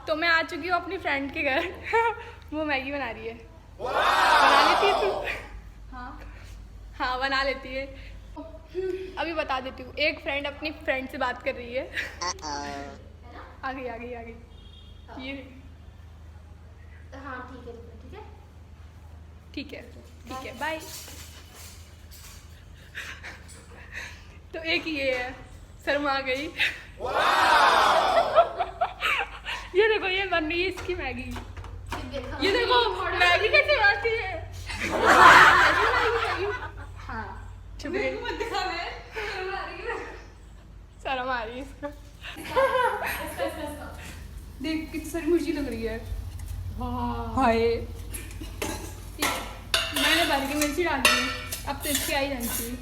तो मैं आ चुकी हूँ अपनी फ्रेंड के घर। वो मैगी बना रही है। बना लेती है तू? हाँ बना लेती है। अभी बता देती हूँ, एक फ्रेंड अपनी फ्रेंड से बात कर रही है। आ गई आ गई आ गई ये। हाँ ठीक है ठीक है ठीक है ठीक है बाय। तो एक ये है, शर्मा गई। ये देखो ये बन रही है इसकी मैगी। ये देखो मैगी कैसे बनाती है। हाँ चुप गई। शर्म आ रही है इसको। देख कितनी सारी मिर्ची लग रही है। हाय मैंने भर की मिर्ची डाल दी है। अब तो इसकी आई जानी चाहिए।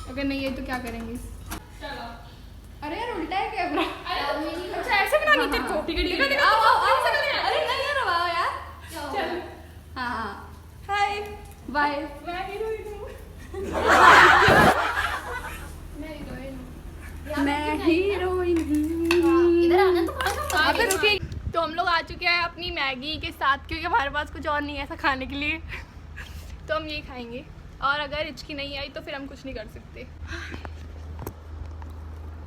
अगर नहीं है तो क्या करेंगे। चलो अरे यार उल्टा है कैमरा। अच्छा ऐसे बनानी तेरे को। ठीक है ठीक है आओ आओ आओ। अरे नहीं यार आओ यार। चल हाँ हाँ हाय बाय। मैं हीरोइन हूँ। मैं हीरोइन हूँ। इधर आना तो अबे रुकिए। तो हम लोग आ चुके हैं अपनी मैगी के साथ, क्योंकि हमारे पास कुछ और नहीं है ऐसा खाने के लिए। तो हम यही खाएंगे, और अगर हिचकी नहीं आई तो फिर हम कुछ नहीं कर सकते।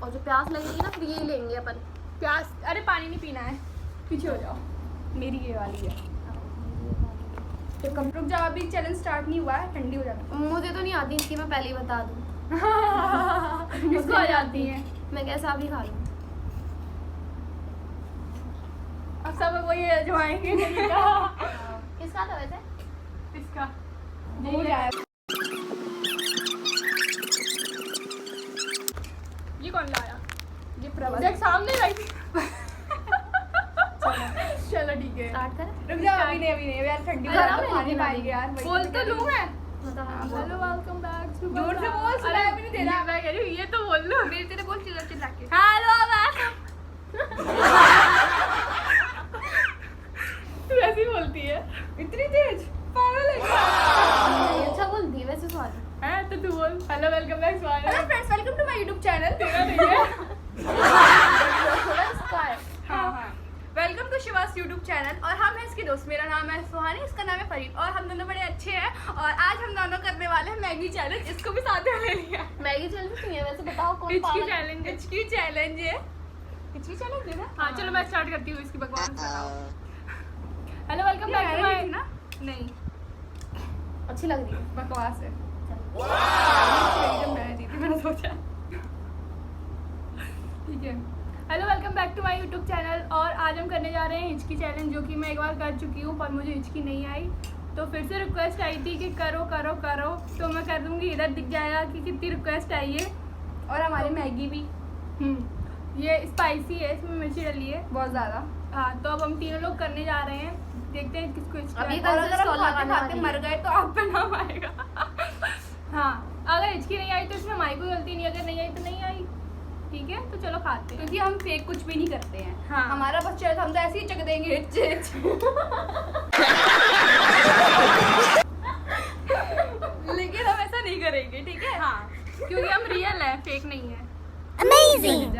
और जो प्यास लगेगी ना फिर यही लेंगे अपन। प्यास अरे पानी नहीं पीना है, पीछे हो जाओ। मेरी ये वाली है। तो कब रुक जाओ, अभी चैलेंज स्टार्ट नहीं हुआ है, ठंडी हो जाती मुझे तो नहीं आती इसकी, मैं पहले ही बता दूँ। है। इसको आ जाती है। मैं कैसा भी खा लूँ। अब सब वही अजमाएंगे। किसका था वैसे? इसका हो जाए। ये कौन लाया? ये प्रवास। देख सामने लाई। चलो ठीक है स्टार्ट करें? रुक जाओ। अभी नहीं यार, ठंडी हो आराम जाए तो है, खाने पाएंगे यार। बोल तो लूँ मैं। Hello welcome back to. जोर से बोल, सुनाई भी नहीं दे रहा। मैं कह रही हूँ ये तो बोल लो। मेरे तेरे बोल चिल्ला चिल्ला के। हेलो तू ऐसी बोलती है इतनी तेज, पागल है क्या? अच्छा बोलती है वैसे स्वाद है तो तू बोल हेलो वेलकम बैक स्वागत। Hello friends welcome to my YouTube channel. तेरा नहीं है। थोड़ा इसका है। हाँ वेलकम टू शिवास यूट्यूब चैनल। और हम हैं इसकी दोस्त। मेरा नाम है सुहानी, इसका नाम है फरीद, और हम दोनों बड़े अच्छे हैं। और आज हम दोनों करने वाले हैं मैगी चैलेंज। इसको भी साथ में ले लिया। मैगी चैलेंज नहीं है वैसे, बताओ कौन हिचकी पागल है? चैलेंज। हिचकी चैलेंज है। हिचकी चैलेंज है ना? हाँ चलो मैं स्टार्ट करती हूँ इसकी बकवास। Hello welcome back to my ना। नहीं अच्छी लग रही है। बकवास है। मैं जीती, मैंने सोचा। ठीक है hello welcome back to my YouTube channel. और आज हम करने जा रहे हैं हिचकी चैलेंज, जो कि मैं एक बार कर चुकी हूँ पर मुझे हिचकी नहीं आई। तो फिर से रिक्वेस्ट आई थी कि करो करो करो, तो मैं कर दूँगी। इधर दिख जाएगा कि कितनी रिक्वेस्ट आई है। और हमारी मैगी भी ये स्पाइसी है, इसमें मिर्ची डली है बहुत ज़्यादा। हाँ तो अब हम तीनों लोग करने जा रहे हैं, देखते हैं किसको अभी और अगर हम खाते लगाने खाते वाली मर गए तो आप पे नाम आएगा। हाँ अगर हिचकी नहीं आई तो इसमें हमारी कोई गलती नहीं, अगर नहीं आई तो नहीं आई। ठीक है तो चलो खाते हैं, क्योंकि हम फेक कुछ भी नहीं करते हैं। हाँ हमारा बच्चा है तो हम तो ऐसे ही चक देंगे। लेकिन हम ऐसा नहीं करेंगे, ठीक है? हाँ क्योंकि हम रियल है, फेक नहीं है। अमेजिंग।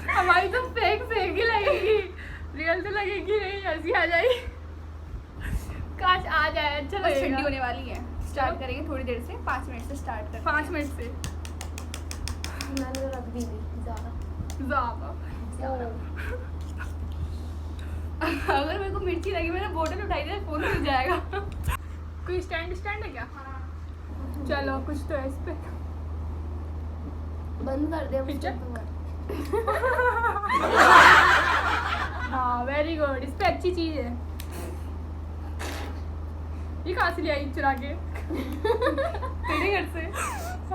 हमारी तो फेक फेक ही लगेगी, रियल तो लगेगी नहीं। हंसी आ जाएगी। काश आ जाए, अच्छा लगेगा। ठंडी होने वाली है, स्टार्ट करेंगे थोड़ी देर से। 5 मिनट से स्टार्ट कर। 5 मिनट से मैंने तो रख दी थी ज़्यादा। अगर मेरे को मिर्ची लगी, मैंने बोतल उठाई थी, फोन मिल जाएगा। कोई स्टैंड है क्या? चलो कुछ तो है इस पे। बंद कर दे पिक्चर। हाँ वेरी गुड, इस पे अच्छी चीज है। ये कहाँ से ले आई चुरा के? तेरे घर से।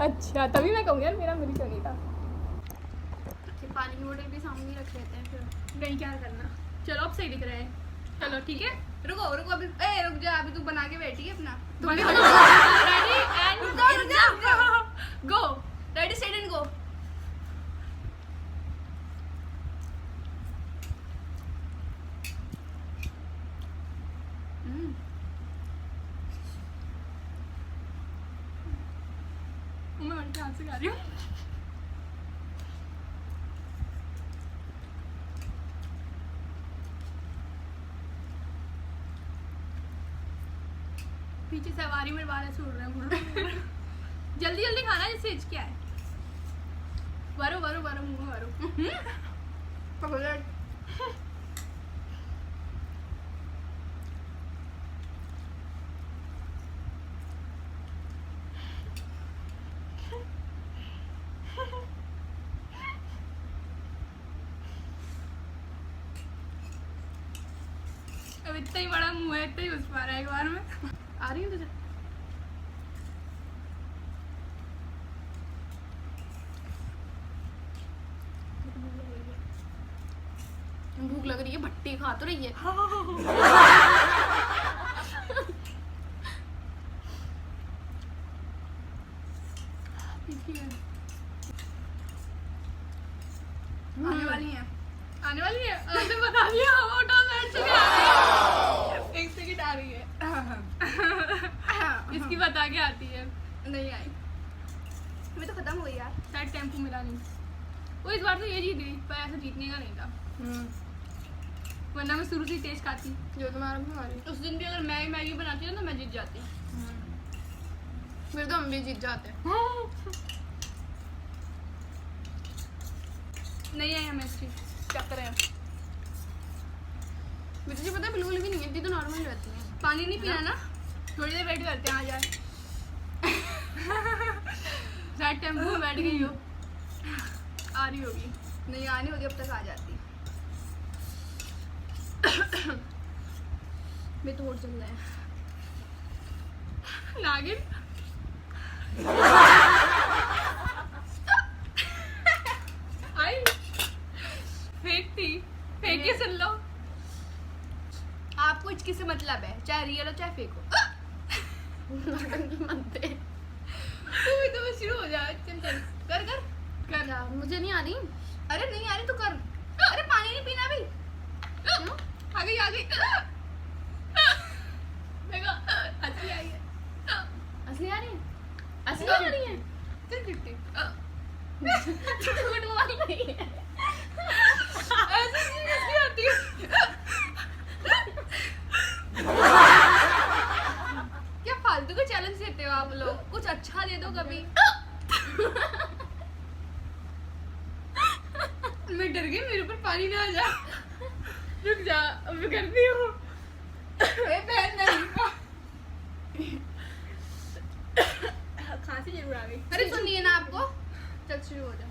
अच्छा तभी मैं कहूँ यार मेरा मिर्च नहीं था। पानी की बोतल भी सामने रख लेते हैं फिर। नहीं क्या करना। चलो अब सही दिख रहा है। चलो ठीक है रुको अभी। रुक जा, अभी तू बना के बैठी है अपना। Ready and go. Ready set and go. मैं उनके हाथ से खा रही हूँ। पीछे सवारी मेरे बाल ऐसे उड़ रहे हैं। जल्दी जल्दी खाना जिससे हिच क्या है। वरो वरो वरो मुंह में वरो। पकड़ अब इतना ही बड़ा मुंह है, इतना ही घुस पा रहा है एक बार में। आ रही है तुझे? भूख लग रही है, भट्टी खा तो रही है। आने वाली है, आने वाली है। तो बता दिया, हम ऑटोमेटिक चले आ रही है। एक सेकंड आ रही है। इसकी बता के आती है। नहीं आई, मैं तो खत्म हो गई यार। शायद टेम्पो मिला नहीं। वो इस बार तो ये जीत गई, पर ऐसा जीतने का नहीं था। वरना मैं शुरू से ही तेज खाती। जो तुम्हारा हमारी उस दिन भी अगर मैं मैगी बनाती ना तो मैं जीत जाती। फिर तो हम भी जीत जाते हैं। नहीं आई हमें इसकी चक्कर है। मुझे तुझे पता है बिल्कुल भी नहीं है, इतनी तो नॉर्मल रहती है। पानी नहीं पीना ना, थोड़ी देर वेट करते हैं आ जाए। शायद टेम्पो में बैठ गई हो, आ रही होगी। नहीं आनी होती अब तक आ जाती। मैं तो और चल रहा है नागिन। आई फेंकती, फेंक के सुन लो। आपको इसकी से मतलब है, चाहे रियल हो चाहे फेक हो। मनते तू भी तो शुरू हो जा। चल चल कर कर कर। क्या मुझे नहीं आ रही? अरे नहीं आ रही तो कर। अरे पानी नहीं पीना भी। क्यों? आ गई आ गई। देखो अच्छी आई है। असली आ रही है? असली आ रही है? चल चिट्टी। झूठ बोल रही है। ऐसे चीज कैसी आती है? क्या फालतू के चैलेंज देते हो आप लोग? कुछ अच्छा दे दो कभी। मैं डर गई, मेरे ऊपर पानी ना आ जा। रुक जा, अब मैं करती हूँ। बहन नहीं। खांसी जरूर आ गई। अरे सुनिए ना आपको। चल शुरू हो जा।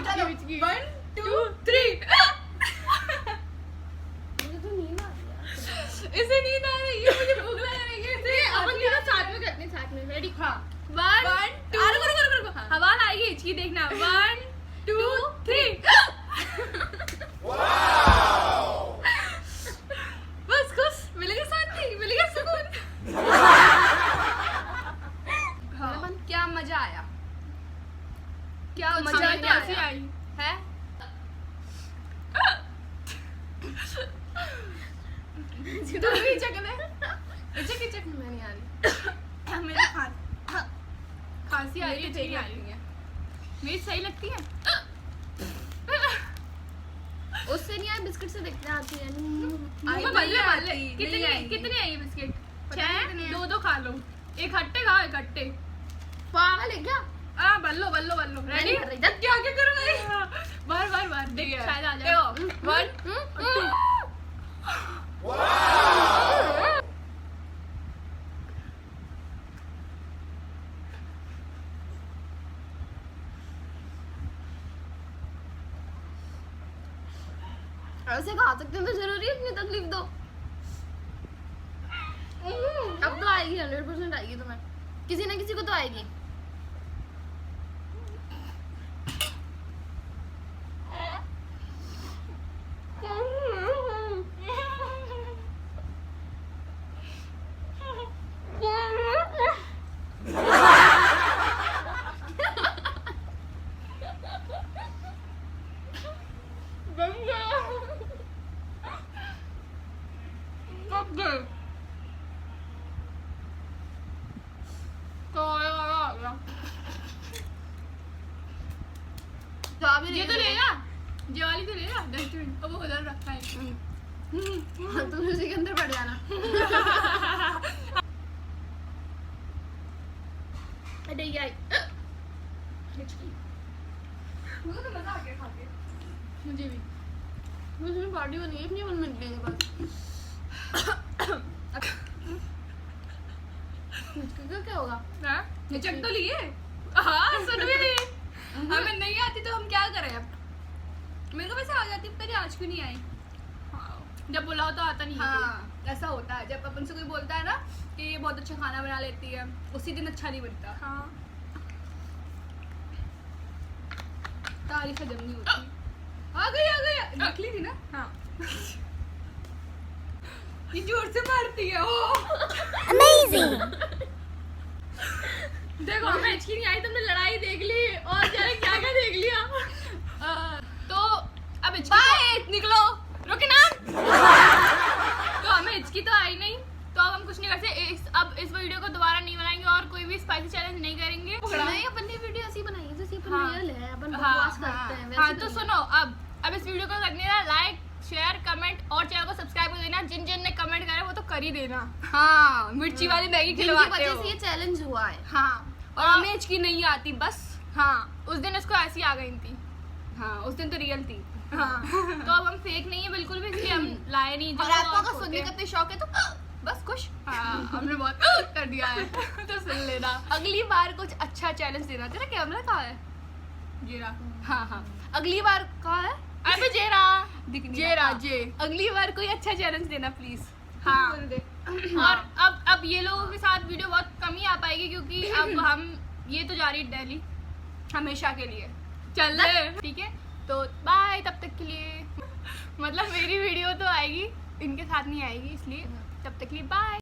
चलो 1 2 3। मुझे तो नींद आ रही है। इसे नींद आ रही है, मुझे भूख लग रही है। इसे अपन तीनों साथ में करते हैं, साथ में। रेडी? हाँ 1 2। रुको हवा आएगी हिचकी देखना। 1 2 3। बस खुश, मिलेगा शांति, मिलेगा सुकून। हाँ क्या मजा आया? क्या कुछ मजा समझ नहीं कैसी आया। आई है? तू भी चकन है। चक मैं नहीं आ रही। मेरे खांसी आ रही है, मेरी आ रही है। मेरी सही लगती है। उससे नहीं आया, बिस्किट से देखते हैं आती है। मुंह में बल्ले वाले। कितनी आई बिस्किट? पता नहीं कितनी 6। है। 2 खा लो, इकट्ठे खाओ इकट्ठे। पागल है क्या? बल्लो बल्लो बल्लो। मैं रेडी? नहीं कर रही। जब क्या क्या करूँ मैं? बार देख शायद आ जाए। 1 2। ऐसे खा सकते हैं तो जरूरी है इतनी तकलीफ दो। अब तो आएगी, 100% आएगी तुम्हें। किसी ना किसी को तो आएगी। तो आ गया ये तो लेगा, ये वाली तो लेगा डस्टबिन, अब वो उधर रखा है। तुम उसी के अंदर बैठ जाना। अरे यार मुझे तो मजा आ गया खा के। मुझे भी मुझे पार्टी बनी है अपनी 1 मिनट के बाद। क्या होगा? हाँ ये चेक तो लिए। हाँ सुन भी लिए। हमें नहीं आती तो हम क्या करें अब। मेरे को वैसे आ जाती पर आज क्यों नहीं आई। जब बुलाओ तो आता नहीं है। हाँ ऐसा होता है जब अपन से कोई बोलता है ना कि ये बहुत अच्छा खाना बना लेती है, उसी दिन अच्छा नहीं बनता। हाँ तारीफ जब नहीं होती। आ गई निकली थी ना। हाँ ये जोर से मारती है। अमेजिंग। देखो हमें अच्छी नहीं आई, तुमने लड़ाई देख ली और जाने क्या क्या देख लिया। तो अब बाय निकलो रोके ना। तो हमें हिचकी तो आई नहीं, तो अब हम कुछ नहीं कर सकते। अब इस वीडियो को दोबारा नहीं बनाएंगे और कोई भी स्पाइसी चैलेंज नहीं करेंगे। नहीं अपन ने वीडियो ऐसी बनाई है जैसे अपन हाँ, रियल है, अपन हाँ, बकवास करते हैं वैसे। हाँ तो सुनो अब इस वीडियो को करने ना लाइक शेयर कमेंट और चैनल को सब्सक्राइब कर देना। जिन जिन ने कमेंट करे वो तो कर ही देना। हाँ मिर्ची वाली मैगी खिलवाते हो। वजह से ये चैलेंज हुआ है। हाँ और हमें हिचकी नहीं आती बस। हाँ उस दिन इसको ऐसी आ गई थी। हाँ उस दिन तो रियल थी। हाँ तो अब हम फेक नहीं है बिल्कुल भी, इसलिए हम लाए नहीं। और आपको अगर सुनने का इतना शौक है तो बस खुश। हाँ हमने बहुत कर दिया है तो सुन लेना। अगली बार कुछ अच्छा चैलेंज देना। तेरा कैमरा कहाँ है? जेरा। हाँ अगली बार कहाँ है? अबे जेरा जेरा जे। अगली बार कोई अच्छा चैलेंज देना प्लीज। हाँ और अब ये लोगों के साथ वीडियो बहुत कम ही आ पाएगी क्योंकि अब हम ये तो जा रही दिल्ली हमेशा के लिए। चल ठीक है तो बाय तब तक के लिए। मतलब मेरी वीडियो तो आएगी, इनके साथ नहीं आएगी, इसलिए तब तक के लिए बाय।